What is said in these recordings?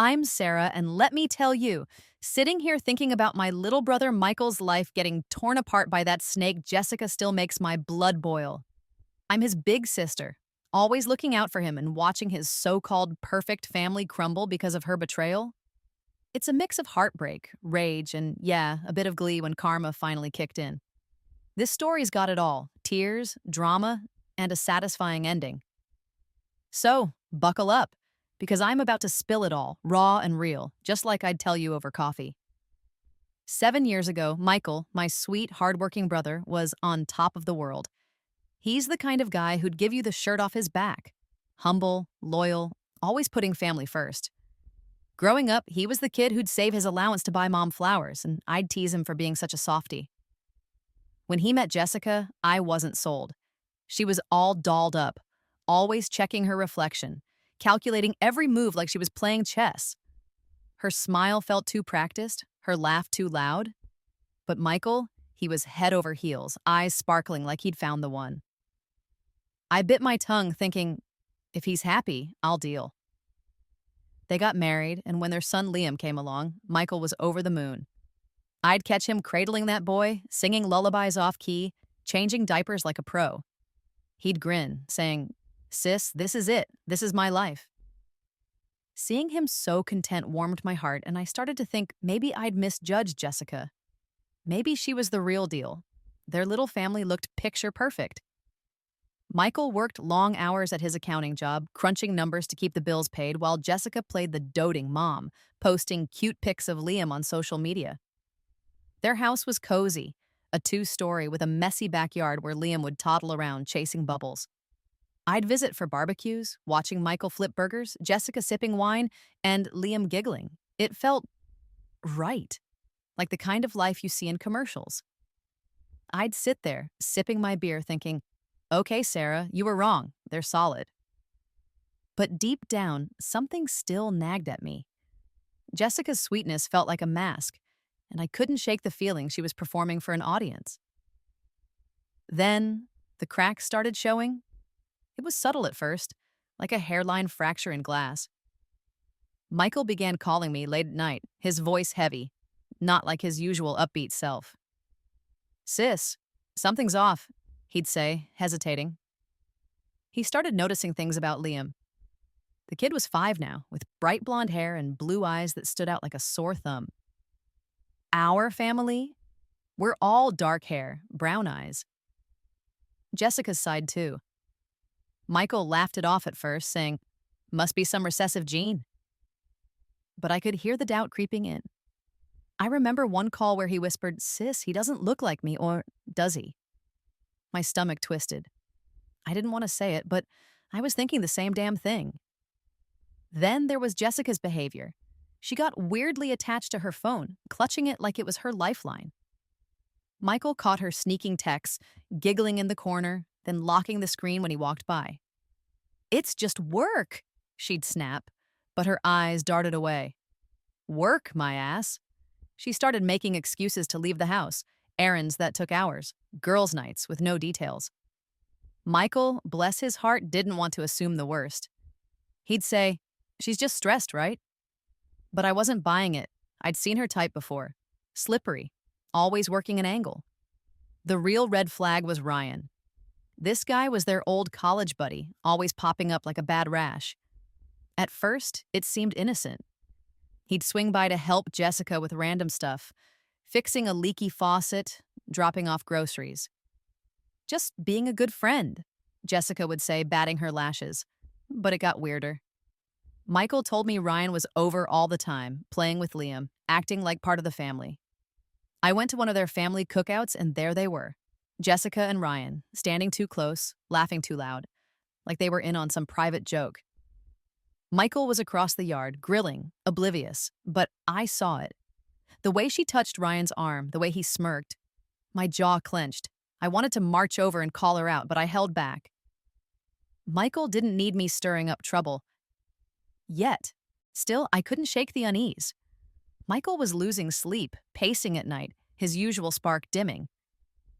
I'm Sarah, and let me tell you, sitting here thinking about my little brother Michael's life getting torn apart by that snake Jessica still makes my blood boil. I'm his big sister, always looking out for him and watching his so called perfect family crumble because of her betrayal. It's a mix of heartbreak, rage, and yeah, a bit of glee when karma finally kicked in. This story's got it all: tears, drama, and a satisfying ending. So, buckle up, because I'm about to spill it all, raw and real, just like I'd tell you over coffee. 7 years ago, Michael, my sweet, hardworking brother, was on top of the world. He's the kind of guy who'd give you the shirt off his back. Humble, loyal, always putting family first. Growing up, he was the kid who'd save his allowance to buy mom flowers, and I'd tease him for being such a softie. When he met Jessica, I wasn't sold. She was all dolled up, always checking her reflection, calculating every move like she was playing chess. Her smile felt too practiced, her laugh too loud. But Michael, he was head over heels, eyes sparkling like he'd found the one. I bit my tongue thinking, if he's happy, I'll deal. They got married, and when their son Liam came along, Michael was over the moon. I'd catch him cradling that boy, singing lullabies off key, changing diapers like a pro. He'd grin, saying, "Sis, this is it. This is my life." Seeing him so content warmed my heart, and I started to think maybe I'd misjudged Jessica. Maybe she was the real deal. Their little family looked picture perfect. Michael worked long hours at his accounting job, crunching numbers to keep the bills paid, while Jessica played the doting mom, posting cute pics of Liam on social media. Their house was cozy, a two-story with a messy backyard where Liam would toddle around chasing bubbles. I'd visit for barbecues, watching Michael flip burgers, Jessica sipping wine, and Liam giggling. It felt right, like the kind of life you see in commercials. I'd sit there, sipping my beer, thinking, okay, Sarah, you were wrong. They're solid. But deep down, something still nagged at me. Jessica's sweetness felt like a mask, and I couldn't shake the feeling she was performing for an audience. Then, the cracks started showing. It was subtle at first, like a hairline fracture in glass. Michael began calling me late at night, his voice heavy, not like his usual upbeat self. "Sis, something's off," he'd say, hesitating. He started noticing things about Liam. The kid was 5 now, with bright blonde hair and blue eyes that stood out like a sore thumb. Our family? We're all dark hair, brown eyes. Jessica's side, too. Michael laughed it off at first, saying, "Must be some recessive gene." But I could hear the doubt creeping in. I remember one call where he whispered, "Sis, he doesn't look like me, or does he?" My stomach twisted. I didn't want to say it, but I was thinking the same damn thing. Then there was Jessica's behavior. She got weirdly attached to her phone, clutching it like it was her lifeline. Michael caught her sneaking texts, giggling in the corner, then locking the screen when he walked by. "It's just work," she'd snap, but her eyes darted away. "Work, my ass." She started making excuses to leave the house, errands that took hours, girls' nights with no details. Michael, bless his heart, didn't want to assume the worst. He'd say, "She's just stressed, right?" But I wasn't buying it. I'd seen her type before. Slippery, always working an angle. The real red flag was Ryan. This guy was their old college buddy, always popping up like a bad rash. At first, it seemed innocent. He'd swing by to help Jessica with random stuff, fixing a leaky faucet, dropping off groceries. "Just being a good friend," Jessica would say, batting her lashes. But it got weirder. Michael told me Ryan was over all the time, playing with Liam, acting like part of the family. I went to one of their family cookouts, and there they were. Jessica and Ryan, standing too close, laughing too loud, like they were in on some private joke. Michael was across the yard, grilling, oblivious, but I saw it. The way she touched Ryan's arm, the way he smirked, my jaw clenched. I wanted to march over and call her out, but I held back. Michael didn't need me stirring up trouble. Yet. Still, I couldn't shake the unease. Michael was losing sleep, pacing at night, his usual spark dimming.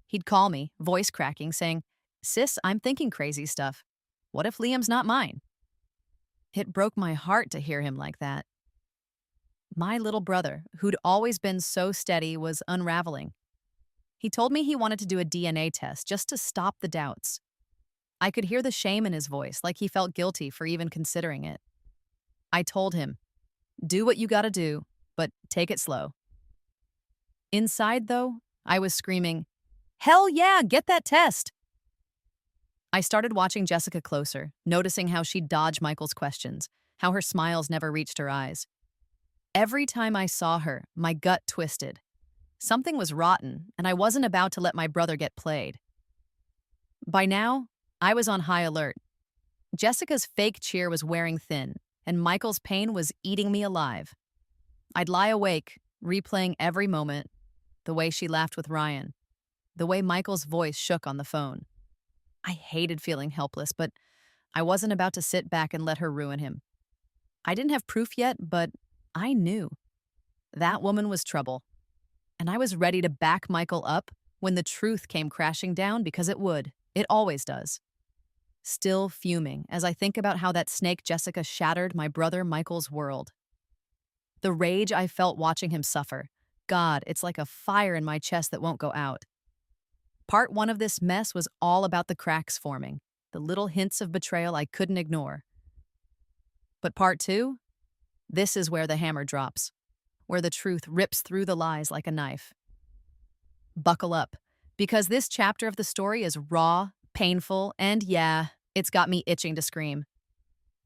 He'd call me, voice cracking, saying, "Sis, I'm thinking crazy stuff. What if Liam's not mine?" It broke my heart to hear him like that. My little brother, who'd always been so steady, was unraveling. He told me he wanted to do a DNA test just to stop the doubts. I could hear the shame in his voice, like he felt guilty for even considering it. I told him, do what you gotta do, but take it slow. Inside, though, I was screaming, hell yeah, get that test! I started watching Jessica closer, noticing how she'd dodge Michael's questions, how her smiles never reached her eyes. Every time I saw her, my gut twisted. Something was rotten, and I wasn't about to let my brother get played. By now, I was on high alert. Jessica's fake cheer was wearing thin, and Michael's pain was eating me alive. I'd lie awake, replaying every moment, the way she laughed with Ryan, the way Michael's voice shook on the phone. I hated feeling helpless, but I wasn't about to sit back and let her ruin him. I didn't have proof yet, but I knew. That woman was trouble. And I was ready to back Michael up when the truth came crashing down, because it would. It always does. Still fuming as I think about how that snake Jessica shattered my brother Michael's world. The rage I felt watching him suffer. God, it's like a fire in my chest that won't go out. Part 1 of this mess was all about the cracks forming, the little hints of betrayal I couldn't ignore. But Part 2? This is where the hammer drops, where the truth rips through the lies like a knife. Buckle up, because this chapter of the story is raw, painful, and yeah, it's got me itching to scream.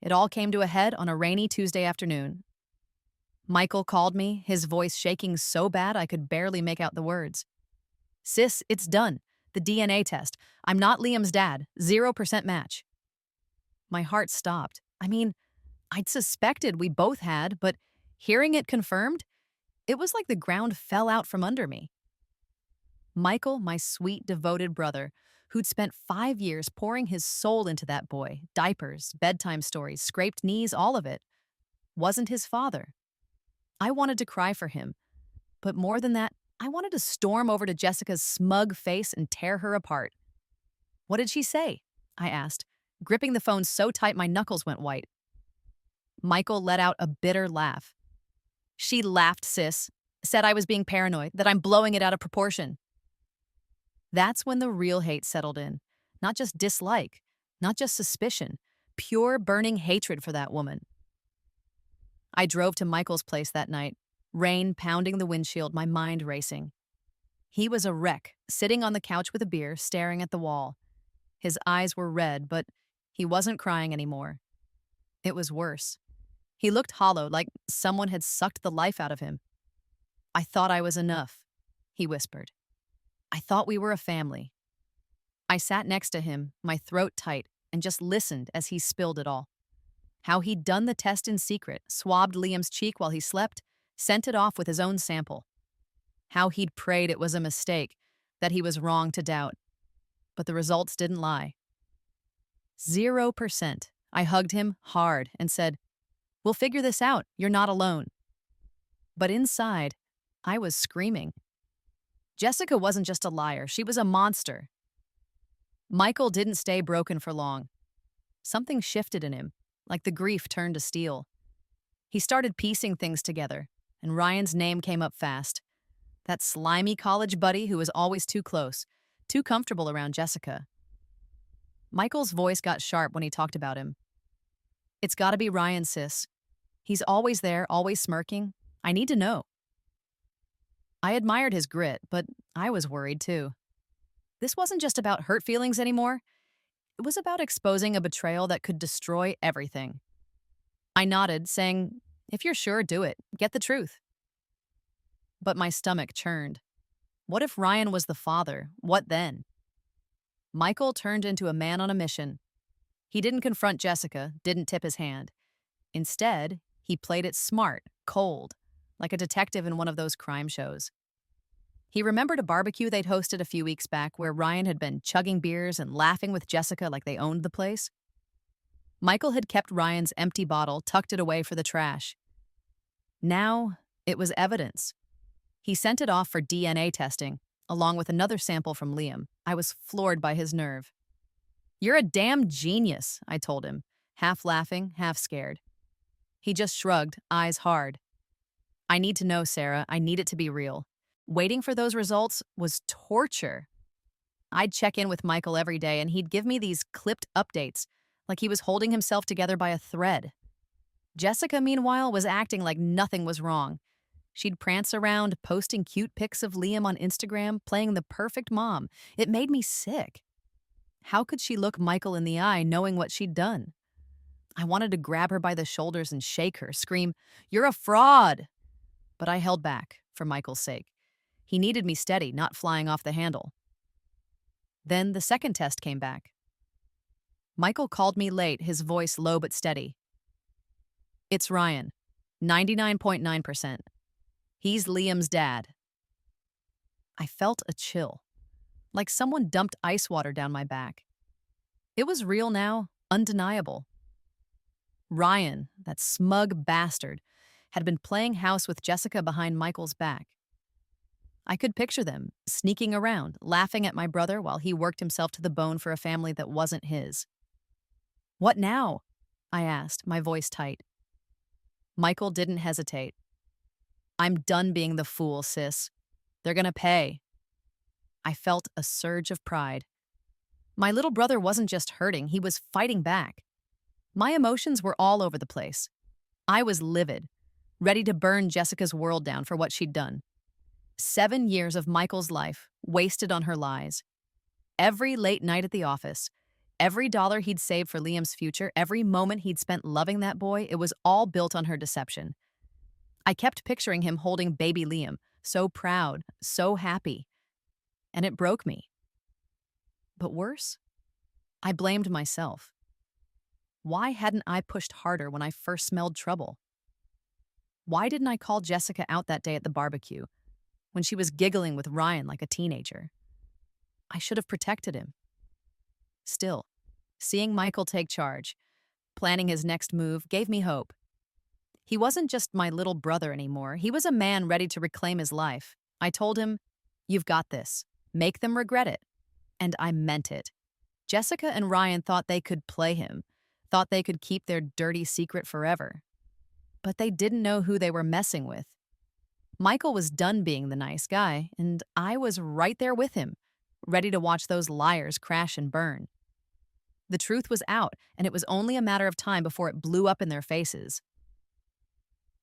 It all came to a head on a rainy Tuesday afternoon. Michael called me, his voice shaking so bad I could barely make out the words. Sis, it's done. The DNA test. I'm not Liam's dad. 0% match. My heart stopped. I mean, I'd suspected we both had, but hearing it confirmed, it was like the ground fell out from under me. Michael, my sweet, devoted brother, who'd spent 5 years pouring his soul into that boy, diapers, bedtime stories, scraped knees, all of it, wasn't his father. I wanted to cry for him, but more than that, I wanted to storm over to Jessica's smug face and tear her apart. What did she say? I asked, gripping the phone so tight my knuckles went white. Michael let out a bitter laugh. She laughed, sis, said I was being paranoid, that I'm blowing it out of proportion. That's when the real hate settled in. Not just dislike, not just suspicion, pure burning hatred for that woman. I drove to Michael's place that night, rain pounding the windshield, my mind racing. He was a wreck, sitting on the couch with a beer, staring at the wall. His eyes were red, but he wasn't crying anymore. It was worse. He looked hollow, like someone had sucked the life out of him. I thought I was enough, he whispered. I thought we were a family. I sat next to him, my throat tight, and just listened as he spilled it all. How he'd done the test in secret, swabbed Liam's cheek while he slept, sent it off with his own sample. How he'd prayed it was a mistake, that he was wrong to doubt. But the results didn't lie. 0%. I hugged him hard and said, "We'll figure this out. You're not alone." But inside, I was screaming. Jessica wasn't just a liar. She was a monster. Michael didn't stay broken for long. Something shifted in him, like the grief turned to steel. He started piecing things together, and Ryan's name came up fast. That slimy college buddy who was always too close, too comfortable around Jessica. Michael's voice got sharp when he talked about him. It's gotta be Ryan, sis. He's always there, always smirking. I need to know. I admired his grit, but I was worried too. This wasn't just about hurt feelings anymore. It was about exposing a betrayal that could destroy everything. I nodded, saying, "If you're sure, do it. Get the truth." But my stomach churned. What if Ryan was the father? What then? Michael turned into a man on a mission. He didn't confront Jessica, didn't tip his hand. Instead, he played it smart, cold, like a detective in one of those crime shows. He remembered a barbecue they'd hosted a few weeks back where Ryan had been chugging beers and laughing with Jessica like they owned the place. Michael had kept Ryan's empty bottle, tucked it away for the trash. Now, it was evidence. He sent it off for DNA testing, along with another sample from Liam. I was floored by his nerve. "You're a damn genius," I told him, half laughing, half scared. He just shrugged, eyes hard. I need to know, Sarah. I need it to be real. Waiting for those results was torture. I'd check in with Michael every day, and he'd give me these clipped updates, like he was holding himself together by a thread. Jessica, meanwhile, was acting like nothing was wrong. She'd prance around, posting cute pics of Liam on Instagram, playing the perfect mom. It made me sick. How could she look Michael in the eye knowing what she'd done? I wanted to grab her by the shoulders and shake her, scream, "You're a fraud!" But I held back, for Michael's sake. He needed me steady, not flying off the handle. Then the second test came back. Michael called me late, his voice low but steady. "It's Ryan. 99.9%. He's Liam's dad." I felt a chill, like someone dumped ice water down my back. It was real now, undeniable. Ryan, that smug bastard, had been playing house with Jessica behind Michael's back. I could picture them, sneaking around, laughing at my brother while he worked himself to the bone for a family that wasn't his. "What now?" I asked, my voice tight. Michael didn't hesitate. "I'm done being the fool, sis. They're gonna pay." I felt a surge of pride. My little brother wasn't just hurting, he was fighting back. My emotions were all over the place. I was livid, ready to burn Jessica's world down for what she'd done. 7 years of Michael's life wasted on her lies. Every late night at the office, every dollar he'd saved for Liam's future, every moment he'd spent loving that boy, it was all built on her deception. I kept picturing him holding baby Liam, so proud, so happy. And it broke me. But worse, I blamed myself. Why hadn't I pushed harder when I first smelled trouble? Why didn't I call Jessica out that day at the barbecue, when she was giggling with Ryan like a teenager? I should have protected him. Still, seeing Michael take charge, planning his next move, gave me hope. He wasn't just my little brother anymore. He was a man ready to reclaim his life. I told him, "You've got this. Make them regret it." And I meant it. Jessica and Ryan thought they could play him, thought they could keep their dirty secret forever. But they didn't know who they were messing with. Michael was done being the nice guy, and I was right there with him, ready to watch those liars crash and burn. The truth was out, and it was only a matter of time before it blew up in their faces.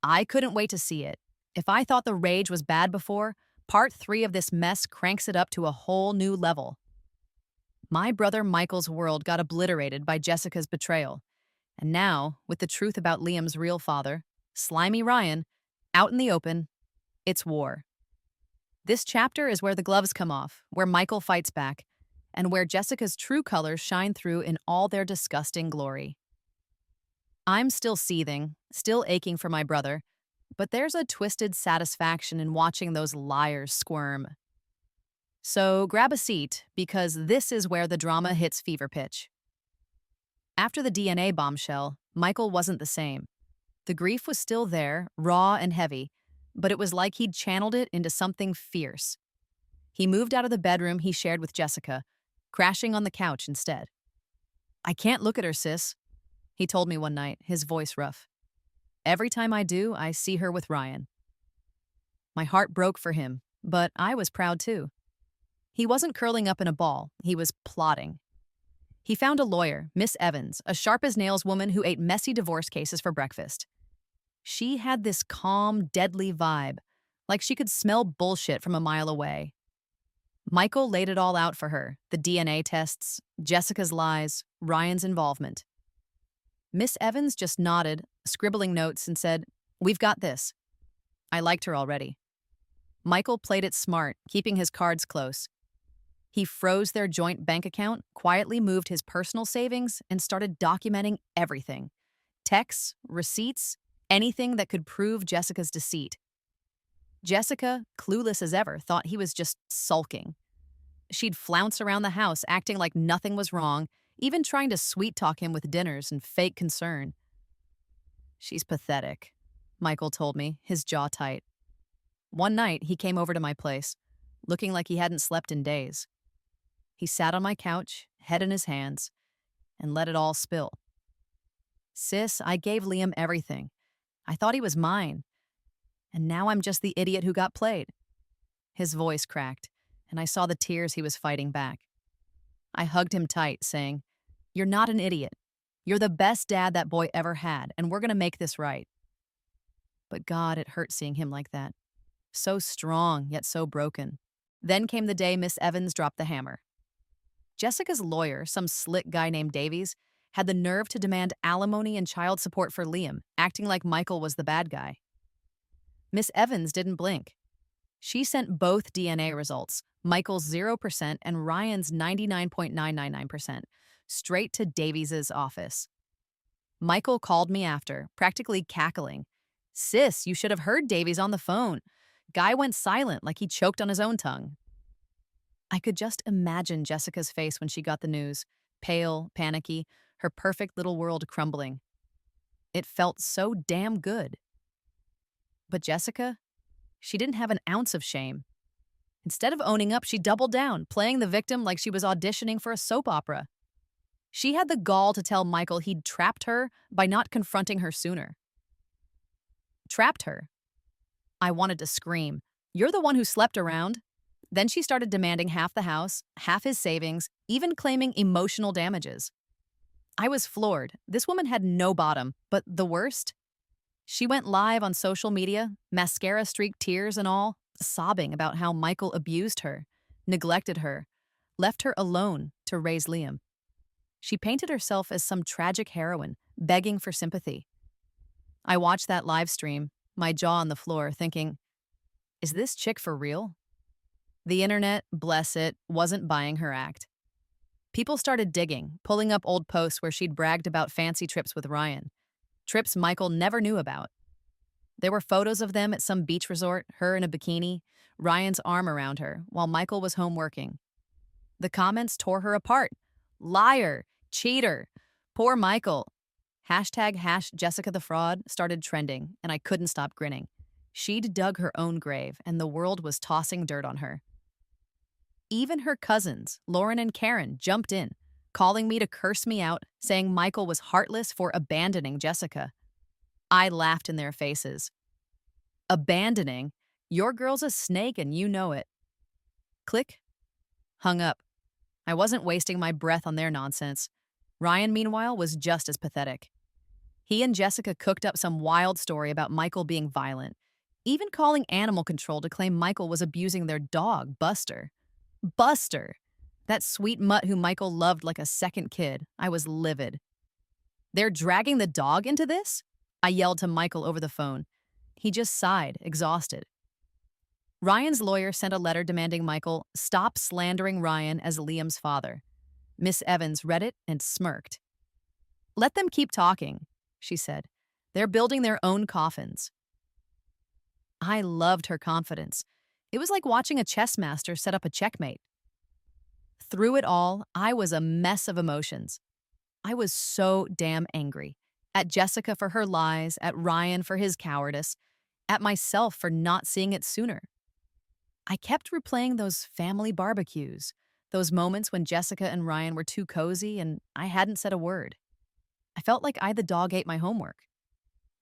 I couldn't wait to see it. If I thought the rage was bad before, part 3 of this mess cranks it up to a whole new level. My brother Michael's world got obliterated by Jessica's betrayal. And now, with the truth about Liam's real father, slimy Ryan, out in the open, it's war. This chapter is where the gloves come off, where Michael fights back, and where Jessica's true colors shine through in all their disgusting glory. I'm still seething, still aching for my brother, but there's a twisted satisfaction in watching those liars squirm. So grab a seat, because this is where the drama hits fever pitch. After the DNA bombshell, Michael wasn't the same. The grief was still there, raw and heavy, but it was like he'd channeled it into something fierce. He moved out of the bedroom he shared with Jessica, crashing on the couch instead. "I can't look at her, sis," he told me one night, his voice rough. "Every time I do, I see her with Ryan." My heart broke for him, but I was proud too. He wasn't curling up in a ball, he was plotting. He found a lawyer, Miss Evans, a sharp-as-nails woman who ate messy divorce cases for breakfast. She had this calm, deadly vibe, like she could smell bullshit from a mile away. Michael laid it all out for her, the DNA tests, Jessica's lies, Ryan's involvement. Miss Evans just nodded, scribbling notes, and said, "We've got this." I liked her already. Michael played it smart, keeping his cards close. He froze their joint bank account, quietly moved his personal savings, and started documenting everything. Texts, receipts, anything that could prove Jessica's deceit. Jessica, clueless as ever, thought he was just sulking. She'd flounce around the house, acting like nothing was wrong, even trying to sweet-talk him with dinners and fake concern. "She's pathetic," Michael told me, his jaw tight. One night, he came over to my place, looking like he hadn't slept in days. He sat on my couch, head in his hands, and let it all spill. "Sis, I gave Liam everything. I thought he was mine. and now I'm just the idiot who got played. His voice cracked, and I saw the tears he was fighting back. I hugged him tight, saying, "You're not an idiot. You're the best dad that boy ever had, and we're going to make this right." But God, it hurt seeing him like that. So strong, yet so broken. Then came the day Miss Evans dropped the hammer. Jessica's lawyer, some slick guy named Davies, had the nerve to demand alimony and child support for Liam, acting like Michael was the bad guy. Miss Evans didn't blink. She sent both DNA results, Michael's 0% and Ryan's 99.999%, straight to Davies's office. Michael called me after, practically cackling. "Sis, you should have heard Davies on the phone. Guy went silent like he choked on his own tongue." I could just imagine Jessica's face when she got the news, pale, panicky, her perfect little world crumbling. It felt so damn good. But Jessica, she didn't have an ounce of shame. Instead of owning up, she doubled down, playing the victim like she was auditioning for a soap opera. She had the gall to tell Michael he'd trapped her by not confronting her sooner. Trapped her? I wanted to scream. "You're the one who slept around." Then she started demanding half the house, half his savings, even claiming emotional damages. I was floored. This woman had no bottom, but the worst? She went live on social media, mascara-streaked tears and all, sobbing about how Michael abused her, neglected her, left her alone to raise Liam. She painted herself as some tragic heroine, begging for sympathy. I watched that live stream, my jaw on the floor, thinking, is this chick for real? The internet, bless it, wasn't buying her act. People started digging, pulling up old posts where she'd bragged about fancy trips with Ryan, trips Michael never knew about. There were photos of them at some beach resort, her in a bikini, Ryan's arm around her, while Michael was home working. The comments tore her apart. Liar, cheater, poor Michael. #Jessica the fraud started trending, and I couldn't stop grinning. She'd dug her own grave, and the world was tossing dirt on her. Even her cousins, Lauren and Karen, jumped in, calling me to curse me out, saying Michael was heartless for abandoning Jessica. I laughed in their faces. Abandoning? Your girl's a snake and you know it. Click. Hung up. I wasn't wasting my breath on their nonsense. Ryan, meanwhile, was just as pathetic. He and Jessica cooked up some wild story about Michael being violent, even calling animal control to claim Michael was abusing their dog, Buster. Buster! That sweet mutt who Michael loved like a second kid. I was livid. They're dragging the dog into this? I yelled to Michael over the phone. He just sighed, exhausted. Ryan's lawyer sent a letter demanding Michael stop slandering Ryan as Liam's father. Miss Evans read it and smirked. Let them keep talking, she said. They're building their own coffins. I loved her confidence. It was like watching a chess master set up a checkmate. Through it all, I was a mess of emotions. I was so damn angry. At Jessica for her lies, at Ryan for his cowardice, at myself for not seeing it sooner. I kept replaying those family barbecues, those moments when Jessica and Ryan were too cozy and I hadn't said a word. I felt like I the dog ate my homework.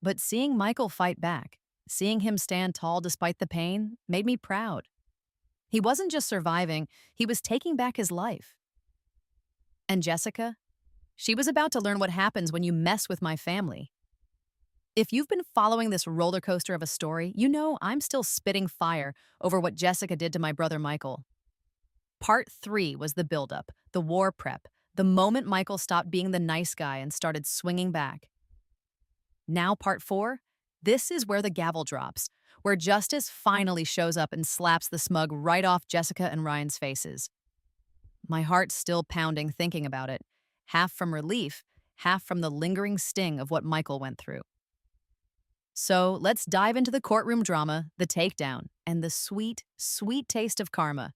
But seeing Michael fight back, seeing him stand tall despite the pain, made me proud. He wasn't just surviving, he was taking back his life. And Jessica? She was about to learn what happens when you mess with my family. If you've been following this roller coaster of a story, you know I'm still spitting fire over what Jessica did to my brother Michael. Part 3 was the buildup, the war prep, the moment Michael stopped being the nice guy and started swinging back. Now part 4, this is where the gavel drops, where justice finally shows up and slaps the smug right off Jessica and Ryan's faces. My heart's still pounding thinking about it, half from relief, half from the lingering sting of what Michael went through. So let's dive into the courtroom drama, the takedown, and the sweet, sweet taste of karma.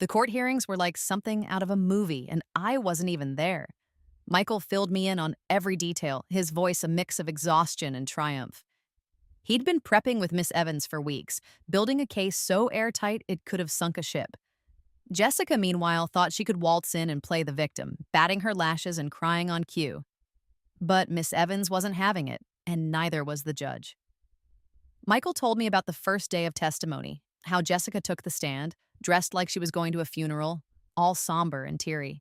The court hearings were like something out of a movie, and I wasn't even there. Michael filled me in on every detail, his voice a mix of exhaustion and triumph. He'd been prepping with Miss Evans for weeks, building a case so airtight it could have sunk a ship. Jessica, meanwhile, thought she could waltz in and play the victim, batting her lashes and crying on cue. But Miss Evans wasn't having it, and neither was the judge. Michael told me about the first day of testimony, how Jessica took the stand, dressed like she was going to a funeral, all somber and teary.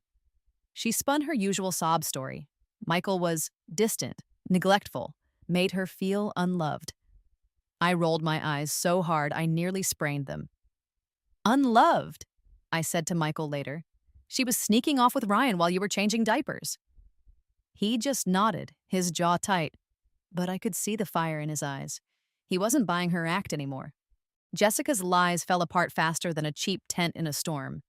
She spun her usual sob story. Michael was distant, neglectful, made her feel unloved. I rolled my eyes so hard I nearly sprained them. Unloved, I said to Michael later. She was sneaking off with Ryan while you were changing diapers. He just nodded, his jaw tight, but I could see the fire in his eyes. He wasn't buying her act anymore. Jessica's lies fell apart faster than a cheap tent in a storm.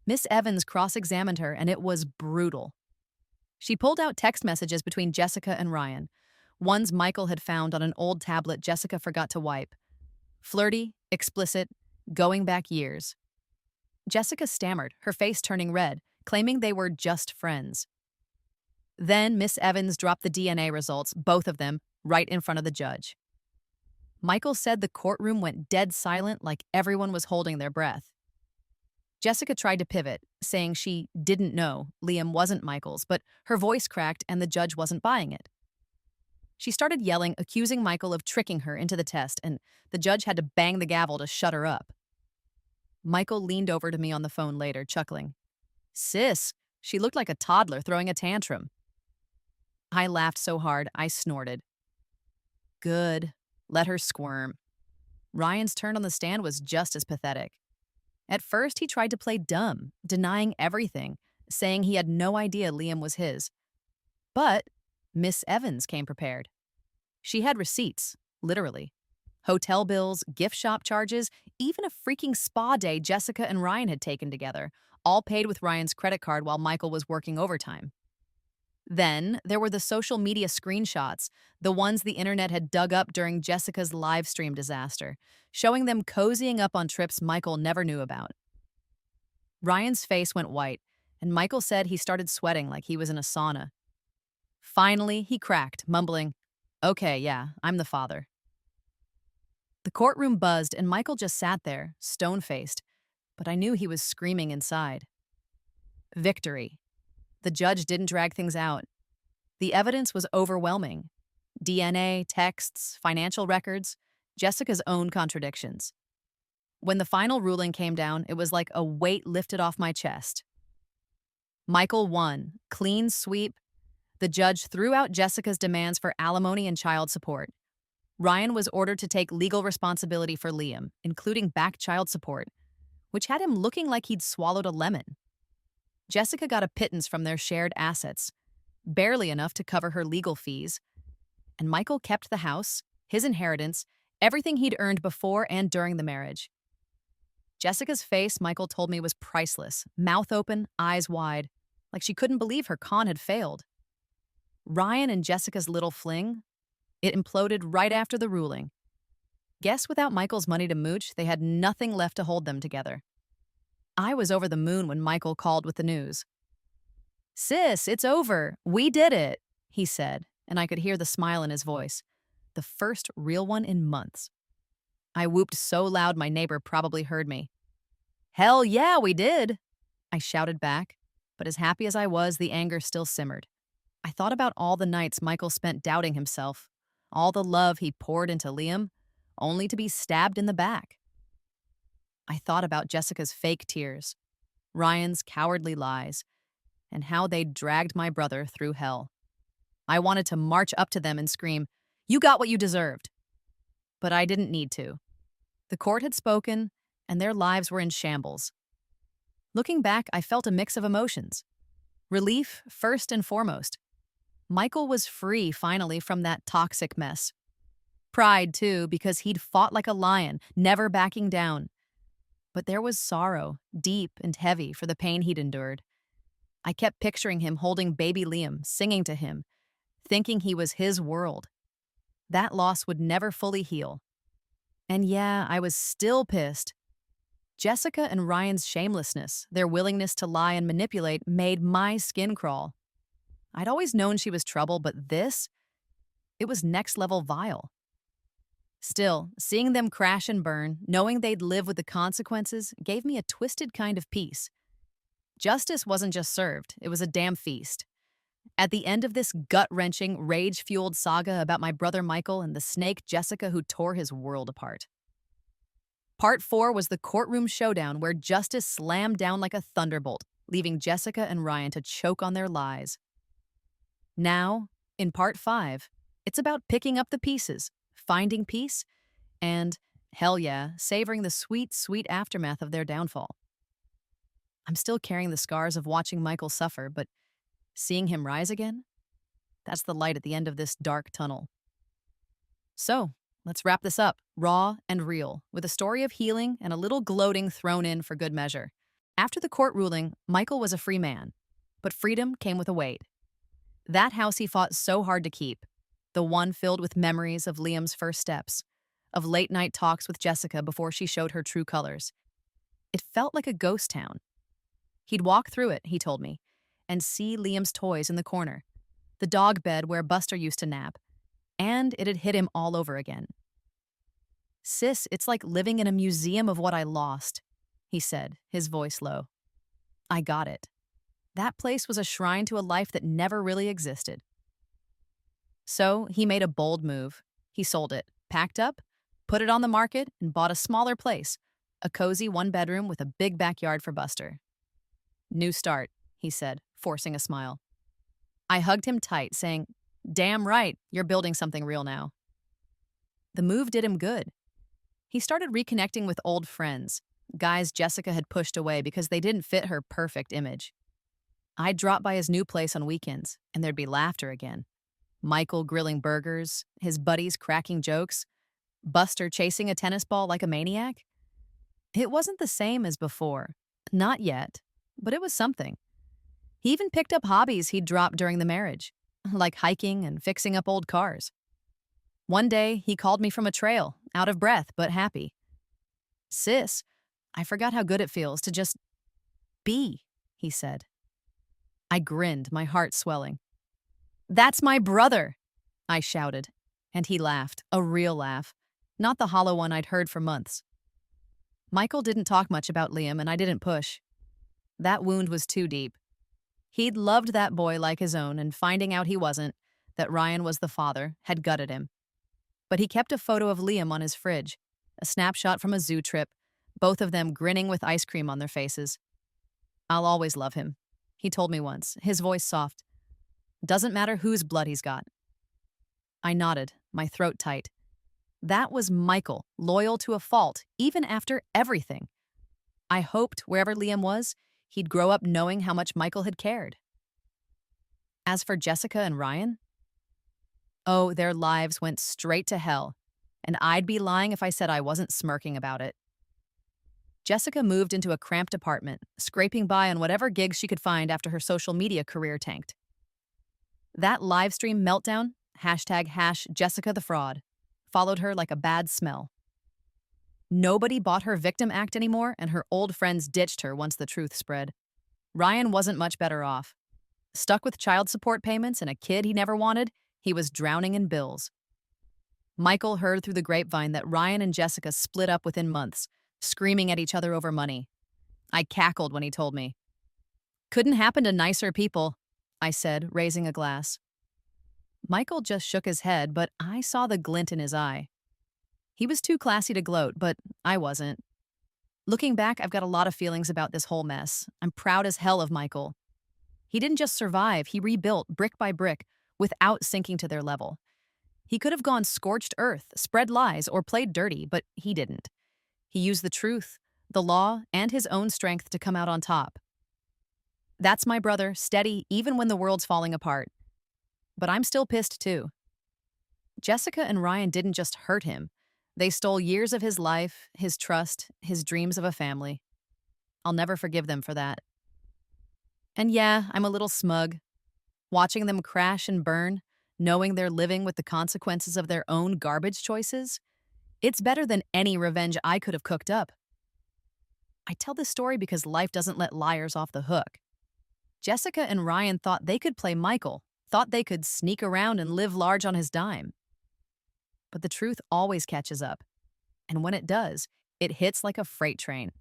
Miss Evans cross-examined her, and it was brutal. She pulled out text messages between Jessica and Ryan, ones Michael had found on an old tablet Jessica forgot to wipe. Flirty, explicit, going back years. Jessica stammered, her face turning red, claiming they were just friends. Then Miss Evans dropped the DNA results, both of them, right in front of the judge. Michael said the courtroom went dead silent, like everyone was holding their breath. Jessica tried to pivot, saying she didn't know Liam wasn't Michael's, but her voice cracked and the judge wasn't buying it. She started yelling, accusing Michael of tricking her into the test, and the judge had to bang the gavel to shut her up. Michael leaned over to me on the phone later, chuckling. "Sis, she looked like a toddler throwing a tantrum." I laughed so hard, I snorted. Good. Let her squirm. Ryan's turn on the stand was just as pathetic. At first, he tried to play dumb, denying everything, saying he had no idea Liam was his. But Miss Evans came prepared. She had receipts, literally. Hotel bills, gift shop charges, even a freaking spa day Jessica and Ryan had taken together, all paid with Ryan's credit card while Michael was working overtime. Then there were the social media screenshots, the ones the internet had dug up during Jessica's live stream disaster, showing them cozying up on trips Michael never knew about. Ryan's face went white, and Michael said he started sweating like he was in a sauna. Finally, he cracked, mumbling, "Okay, yeah, I'm the father." The courtroom buzzed, and Michael just sat there, stone-faced, but I knew he was screaming inside. Victory. The judge didn't drag things out. The evidence was overwhelming. DNA, texts, financial records, Jessica's own contradictions. When the final ruling came down, it was like a weight lifted off my chest. Michael won, clean sweep. The judge threw out Jessica's demands for alimony and child support. Ryan was ordered to take legal responsibility for Liam, including back child support, which had him looking like he'd swallowed a lemon. Jessica got a pittance from their shared assets, barely enough to cover her legal fees, and Michael kept the house, his inheritance, everything he'd earned before and during the marriage. Jessica's face, Michael told me, was priceless, mouth open, eyes wide, like she couldn't believe her con had failed. Ryan and Jessica's little fling, it imploded right after the ruling. Guess without Michael's money to mooch, they had nothing left to hold them together. I was over the moon when Michael called with the news. "Sis, it's over. We did it," he said, and I could hear the smile in his voice. The first real one in months. I whooped so loud my neighbor probably heard me. "Hell yeah, we did," I shouted back, but as happy as I was, the anger still simmered. I thought about all the nights Michael spent doubting himself, all the love he poured into Liam, only to be stabbed in the back. I thought about Jessica's fake tears, Ryan's cowardly lies, and how they'd dragged my brother through hell. I wanted to march up to them and scream, "You got what you deserved." But I didn't need to. The court had spoken, and their lives were in shambles. Looking back, I felt a mix of emotions. Relief, first and foremost. Michael was free, finally, from that toxic mess. Pride, too, because he'd fought like a lion, never backing down. But there was sorrow, deep and heavy, for the pain he'd endured. I kept picturing him holding baby Liam, singing to him, thinking he was his world. That loss would never fully heal. And yeah, I was still pissed. Jessica and Ryan's shamelessness, their willingness to lie and manipulate, made my skin crawl. I'd always known she was trouble, but this? It was next-level vile. Still, seeing them crash and burn, knowing they'd live with the consequences, gave me a twisted kind of peace. Justice wasn't just served, it was a damn feast. At the end of this gut-wrenching, rage-fueled saga about my brother Michael and the snake Jessica who tore his world apart. Part 4 was the courtroom showdown where justice slammed down like a thunderbolt, leaving Jessica and Ryan to choke on their lies. Now, in Part 5, it's about picking up the pieces, finding peace, and, hell yeah, savoring the sweet, sweet aftermath of their downfall. I'm still carrying the scars of watching Michael suffer, but seeing him rise again? That's the light at the end of this dark tunnel. So, let's wrap this up, raw and real, with a story of healing and a little gloating thrown in for good measure. After the court ruling, Michael was a free man, but freedom came with a weight. That house he fought so hard to keep, the one filled with memories of Liam's first steps, of late-night talks with Jessica before she showed her true colors. It felt like a ghost town. He'd walk through it, he told me, and see Liam's toys in the corner, the dog bed where Buster used to nap, and it had hit him all over again. "Sis, it's like living in a museum of what I lost," he said, his voice low. I got it. That place was a shrine to a life that never really existed. So he made a bold move. He sold it, packed up, put it on the market, and bought a smaller place, a cozy one-bedroom with a big backyard for Buster. "New start," he said, forcing a smile. I hugged him tight, saying, "Damn right, you're building something real now." The move did him good. He started reconnecting with old friends, guys Jessica had pushed away because they didn't fit her perfect image. I'd drop by his new place on weekends, and there'd be laughter again. Michael grilling burgers, his buddies cracking jokes, Buster chasing a tennis ball like a maniac. It wasn't the same as before. Not yet, but it was something. He even picked up hobbies he'd dropped during the marriage, like hiking and fixing up old cars. One day, he called me from a trail, out of breath but happy. "Sis, I forgot how good it feels to just be," he said. I grinned, my heart swelling. "That's my brother!" I shouted, and he laughed, a real laugh, not the hollow one I'd heard for months. Michael didn't talk much about Liam, and I didn't push. That wound was too deep. He'd loved that boy like his own, and finding out he wasn't, that Ryan was the father, had gutted him. But he kept a photo of Liam on his fridge, a snapshot from a zoo trip, both of them grinning with ice cream on their faces. "I'll always love him," he told me once, his voice soft. "Doesn't matter whose blood he's got." I nodded, my throat tight. That was Michael, loyal to a fault, even after everything. I hoped, wherever Liam was, he'd grow up knowing how much Michael had cared. As for Jessica and Ryan, oh, their lives went straight to hell, and I'd be lying if I said I wasn't smirking about it. Jessica moved into a cramped apartment, scraping by on whatever gigs she could find after her social media career tanked. That livestream meltdown, #JessicaTheFraud, followed her like a bad smell. Nobody bought her victim act anymore, and her old friends ditched her once the truth spread. Ryan wasn't much better off. Stuck with child support payments and a kid he never wanted, he was drowning in bills. Michael heard through the grapevine that Ryan and Jessica split up within months, screaming at each other over money. I cackled when he told me. "Couldn't happen to nicer people," I said, raising a glass. Michael just shook his head, but I saw the glint in his eye. He was too classy to gloat, but I wasn't. Looking back, I've got a lot of feelings about this whole mess. I'm proud as hell of Michael. He didn't just survive, he rebuilt brick by brick without sinking to their level. He could have gone scorched earth, spread lies, or played dirty, but he didn't. He used the truth, the law, and his own strength to come out on top. That's my brother, steady even when the world's falling apart. But I'm still pissed too. Jessica and Ryan didn't just hurt him. They stole years of his life, his trust, his dreams of a family. I'll never forgive them for that. And yeah, I'm a little smug. Watching them crash and burn, knowing they're living with the consequences of their own garbage choices, it's better than any revenge I could have cooked up. I tell this story because life doesn't let liars off the hook. Jessica and Ryan thought they could play Michael, thought they could sneak around and live large on his dime. But the truth always catches up, and when it does, it hits like a freight train.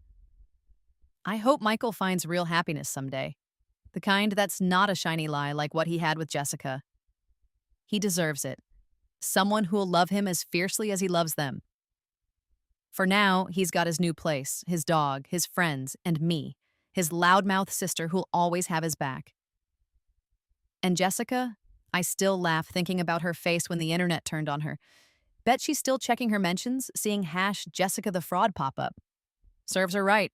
I hope Michael finds real happiness someday. The kind that's not a shiny lie like what he had with Jessica. He deserves it. Someone who'll love him as fiercely as he loves them. For now, he's got his new place, his dog, his friends, and me, his loudmouth sister who'll always have his back. And Jessica? I still laugh thinking about her face when the internet turned on her. Bet she's still checking her mentions, seeing #Jessica the fraud pop up. Serves her right.